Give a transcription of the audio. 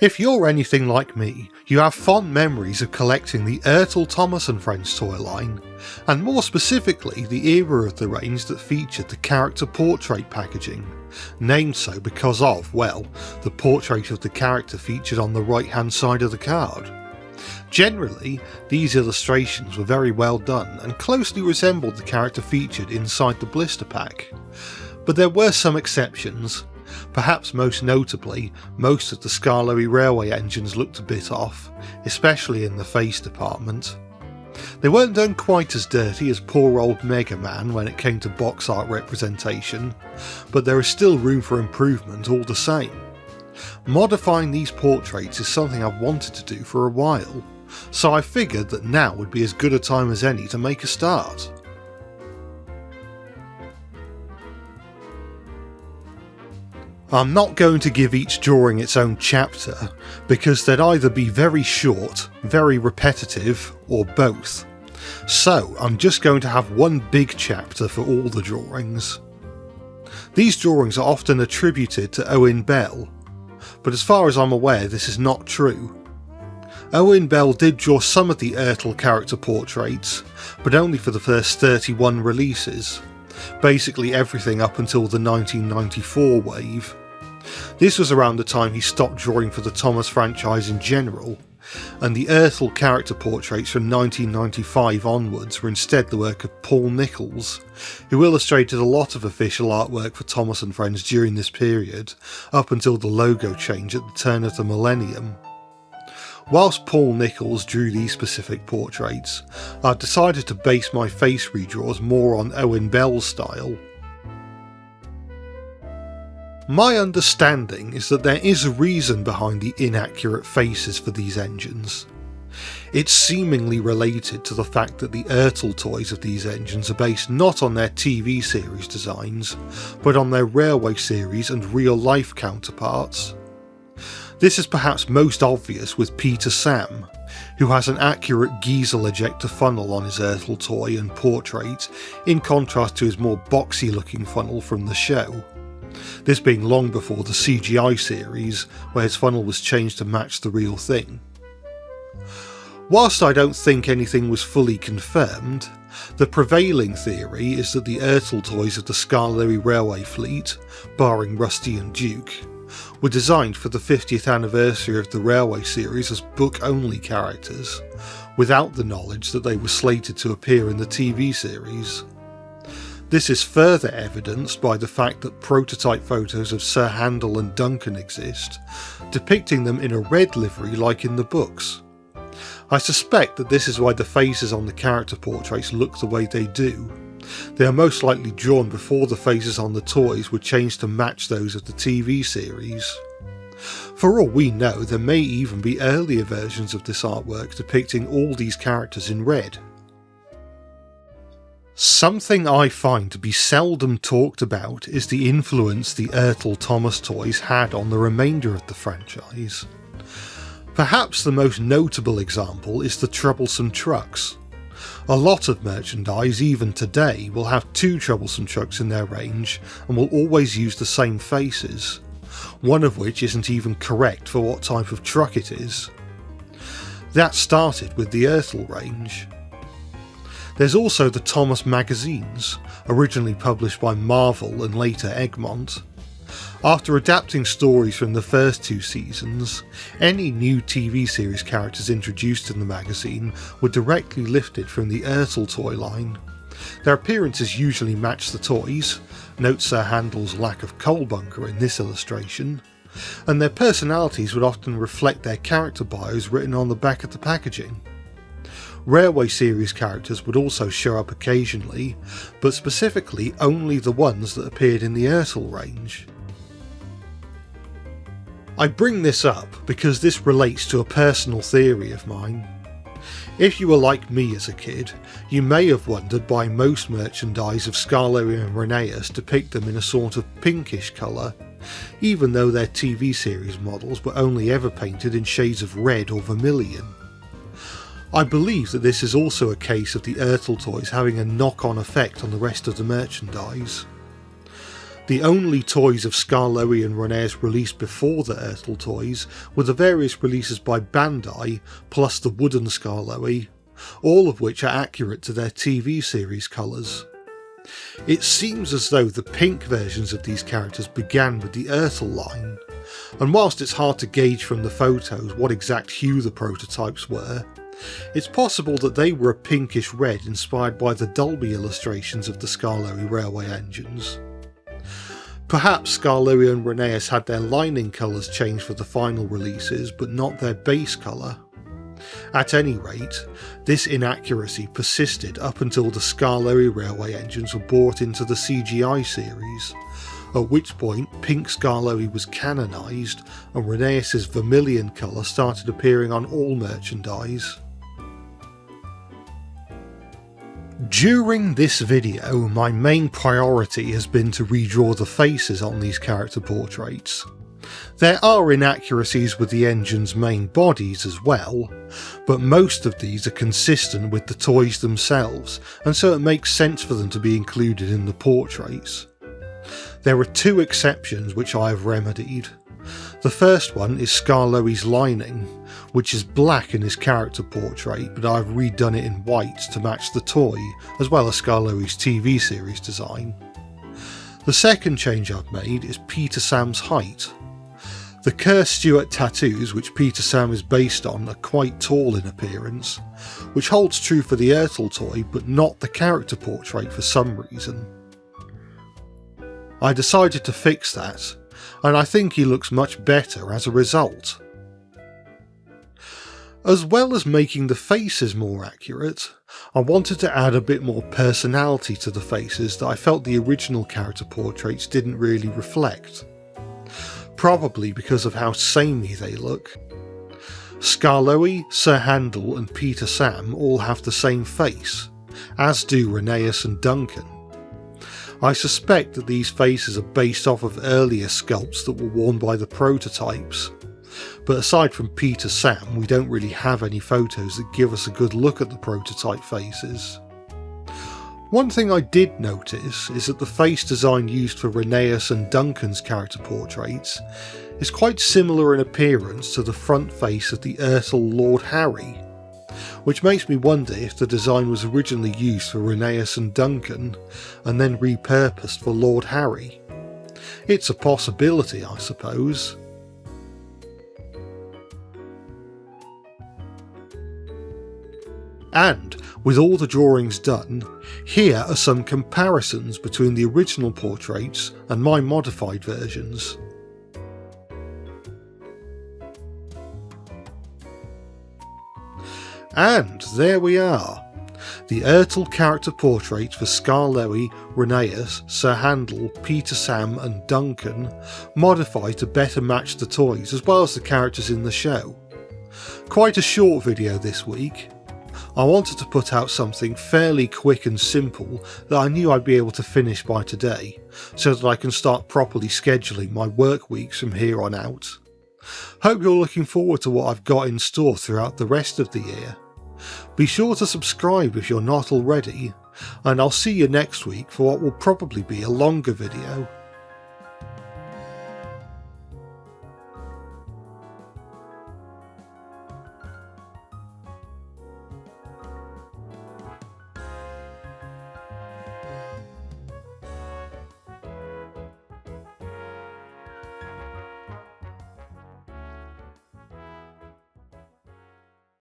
If you're anything like me, you have fond memories of collecting the ERTL Thomas & Friends toy line, and more specifically the era of the range that featured the Character Portrait packaging, named so because of, well, the portrait of the character featured on the right hand side of the card. Generally, these illustrations were very well done and closely resembled the character featured inside the blister pack, but there were some exceptions. Perhaps most notably, most of the Skarloey Railway Engines looked a bit off, especially in the face department. They weren't done quite as dirty as poor old Mega Man when it came to box art representation, but there is still room for improvement all the same. Modifying these portraits is something I've wanted to do for a while, so I figured that now would be as good a time as any to make a start. I'm not going to give each drawing its own chapter, because they'd either be very short, very repetitive, or both. So I'm just going to have one big chapter for all the drawings. These drawings are often attributed to Owen Bell, but as far as I'm aware this is not true. Owen Bell did draw some of the ERTL character portraits, but only for the first 31 releases, basically everything up until the 1994 wave. This was around the time he stopped drawing for the Thomas franchise in general, and the ERTL character portraits from 1995 onwards were instead the work of Paul Nicholls, who illustrated a lot of official artwork for Thomas & Friends during this period, up until the logo change at the turn of the millennium. Whilst Paul Nicholls drew these specific portraits, I decided to base my face redraws more on Owen Bell's style. My understanding is that there is a reason behind the inaccurate faces for these engines. It's seemingly related to the fact that the ERTL toys of these engines are based not on their TV series designs, but on their railway series and real-life counterparts. This is perhaps most obvious with Peter Sam, who has an accurate Giesel ejector funnel on his ERTL toy and portrait, in contrast to his more boxy looking funnel from the show. This being long before the CGI series, where his funnel was changed to match the real thing. Whilst I don't think anything was fully confirmed, the prevailing theory is that the ERTL toys of the Skarloey Railway fleet, barring Rusty and Duke, were designed for the 50th anniversary of the Railway series as book-only characters, without the knowledge that they were slated to appear in the TV series. This is further evidenced by the fact that prototype photos of Sir Handel and Duncan exist, depicting them in a red livery like in the books. I suspect that this is why the faces on the character portraits look the way they do. They are most likely drawn before the faces on the toys were changed to match those of the TV series. For all we know, there may even be earlier versions of this artwork depicting all these characters in red. Something I find to be seldom talked about is the influence the ERTL Thomas toys had on the remainder of the franchise. Perhaps the most notable example is the troublesome trucks. A lot of merchandise, even today, will have two troublesome trucks in their range and will always use the same faces, one of which isn't even correct for what type of truck it is. That started with the ERTL range. There's also the Thomas magazines, originally published by Marvel and later Egmont. After adapting stories from the first two seasons, any new TV series characters introduced in the magazine were directly lifted from the ERTL toy line. Their appearances usually match the toys, note Sir Handel's lack of coal bunker in this illustration, and their personalities would often reflect their character bios written on the back of the packaging. Railway series characters would also show up occasionally, but specifically only the ones that appeared in the ERTL range. I bring this up because this relates to a personal theory of mine. If you were like me as a kid, you may have wondered why most merchandise of Skarloey and Rheneas depict them in a sort of pinkish colour, even though their TV series models were only ever painted in shades of red or vermilion. I believe that this is also a case of the ERTL toys having a knock-on effect on the rest of the merchandise. The only toys of Skarloey and Rheneas released before the ERTL toys were the various releases by Bandai, plus the wooden Skarloey, all of which are accurate to their TV series colours. It seems as though the pink versions of these characters began with the ERTL line, and whilst it's hard to gauge from the photos what exact hue the prototypes were, it's possible that they were a pinkish red inspired by the Dolby illustrations of the Skarloey Railway Engines. Perhaps Skarloey and Rheneas had their lining colours changed for the final releases, but not their base colour. At any rate, this inaccuracy persisted up until the Skarloey Railway Engines were brought into the CGI series, at which point pink Skarloey was canonised and Rheneas' vermilion colour started appearing on all merchandise. During this video, my main priority has been to redraw the faces on these character portraits. There are inaccuracies with the engine's main bodies as well, but most of these are consistent with the toys themselves, and so it makes sense for them to be included in the portraits. There are two exceptions which I have remedied. The first one is Skarloey's lining, which is black in his character portrait, but I've redone it in white to match the toy, as well as Skarloey's TV series design. The second change I've made is Peter Sam's height. The Kerr Stewart tattoos, which Peter Sam is based on, are quite tall in appearance, which holds true for the ERTL toy but not the character portrait for some reason. I decided to fix that, and I think he looks much better as a result. As well as making the faces more accurate, I wanted to add a bit more personality to the faces that I felt the original character portraits didn't really reflect. Probably because of how samey they look. Skarloey, Sir Handel and Peter Sam all have the same face, as do Rheneas and Duncan. I suspect that these faces are based off of earlier sculpts that were worn by the prototypes, but aside from Peter Sam we don't really have any photos that give us a good look at the prototype faces. One thing I did notice is that the face design used for Rheneas and Duncan's character portraits is quite similar in appearance to the front face of the ERTL Lord Harry, which makes me wonder if the design was originally used for Rheneas and Duncan and then repurposed for Lord Harry. It's a possibility, I suppose. And, with all the drawings done, here are some comparisons between the original portraits and my modified versions. And there we are, the ERTL character portraits for Skarloey, Rheneas, Sir Handel, Peter Sam and Duncan, modified to better match the toys as well as the characters in the show. Quite a short video this week. I wanted to put out something fairly quick and simple that I knew I'd be able to finish by today, so that I can start properly scheduling my work weeks from here on out. Hope you're looking forward to what I've got in store throughout the rest of the year. Be sure to subscribe if you're not already, and I'll see you next week for what will probably be a longer video.